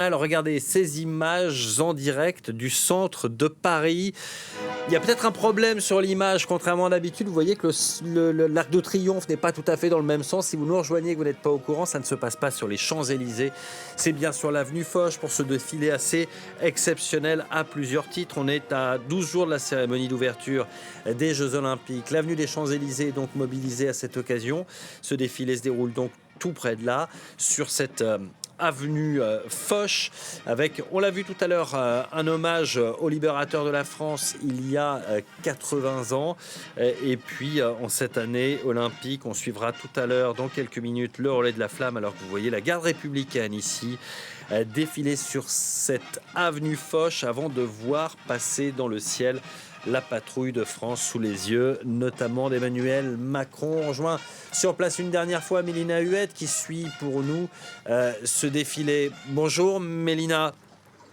Alors regardez ces images en direct du centre de Paris. Il y a peut-être un problème sur l'image, contrairement à d'habitude. Vous voyez que l'Arc de Triomphe n'est pas tout à fait dans le même sens. Si vous nous rejoignez et que vous n'êtes pas au courant, ça ne se passe pas sur les Champs-Élysées. C'est bien sur l'avenue Foch pour ce défilé assez exceptionnel à plusieurs titres. On est à 12 jours de la cérémonie d'ouverture des Jeux Olympiques. L'avenue des Champs-Élysées est donc mobilisée à cette occasion. Ce défilé se déroule donc tout près de là, sur cette avenue Foch, avec, on l'a vu tout à l'heure, un hommage aux libérateurs de la France il y a 80 ans. Et puis, en cette année olympique, on suivra tout à l'heure, dans quelques minutes, le relais de la flamme, alors que vous voyez la garde républicaine ici, défiler sur cette avenue Foch avant de voir passer dans le ciel la patrouille de France sous les yeux, notamment d'Emmanuel Macron. On rejoint sur place une dernière fois Mélina Huette qui suit pour nous ce défilé. Bonjour Mélina.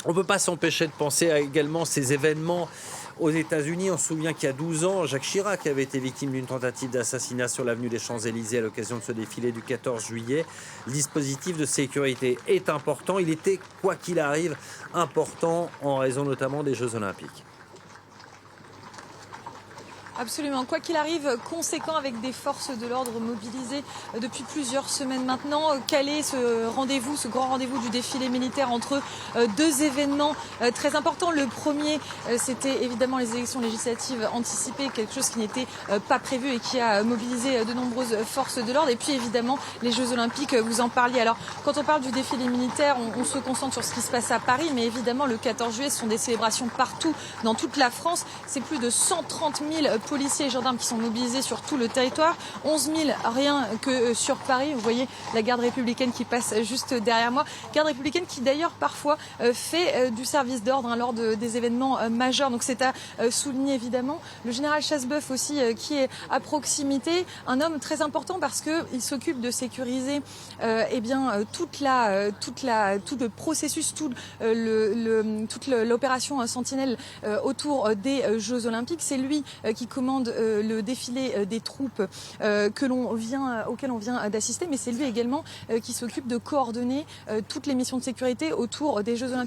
On ne peut pas s'empêcher de penser à également ces événements aux États-Unis. On se souvient qu'il y a 12 ans, Jacques Chirac avait été victime d'une tentative d'assassinat sur l'avenue des Champs-Élysées à l'occasion de ce défilé du 14 juillet. Le dispositif de sécurité est important. Il était, quoi qu'il arrive, important en raison notamment des Jeux Olympiques. Absolument. Quoi qu'il arrive, conséquent avec des forces de l'ordre mobilisées depuis plusieurs semaines maintenant. Calé ce rendez-vous, ce grand rendez-vous du défilé militaire entre deux événements très importants. Le premier, c'était évidemment les élections législatives anticipées, quelque chose qui n'était pas prévu et qui a mobilisé de nombreuses forces de l'ordre. Et puis évidemment, les Jeux Olympiques, vous en parliez. Alors, quand on parle du défilé militaire, on se concentre sur ce qui se passe à Paris, mais évidemment, le 14 juillet, ce sont des célébrations partout dans toute la France. C'est plus de 130 000 policiers et gendarmes qui sont mobilisés sur tout le territoire, 11 000 rien que sur Paris. Vous voyez la garde républicaine qui passe juste derrière moi. Garde républicaine qui d'ailleurs parfois fait du service d'ordre lors des événements majeurs. Donc c'est à souligner évidemment. Le général Chassebeuf aussi qui est à proximité. Un homme très important parce qu'il s'occupe de sécuriser tout le processus, toute l'opération Sentinelle autour des Jeux Olympiques. C'est lui qui commande le défilé des troupes auquel on vient d'assister, mais c'est lui également qui s'occupe de coordonner toutes les missions de sécurité autour des Jeux Olympiques.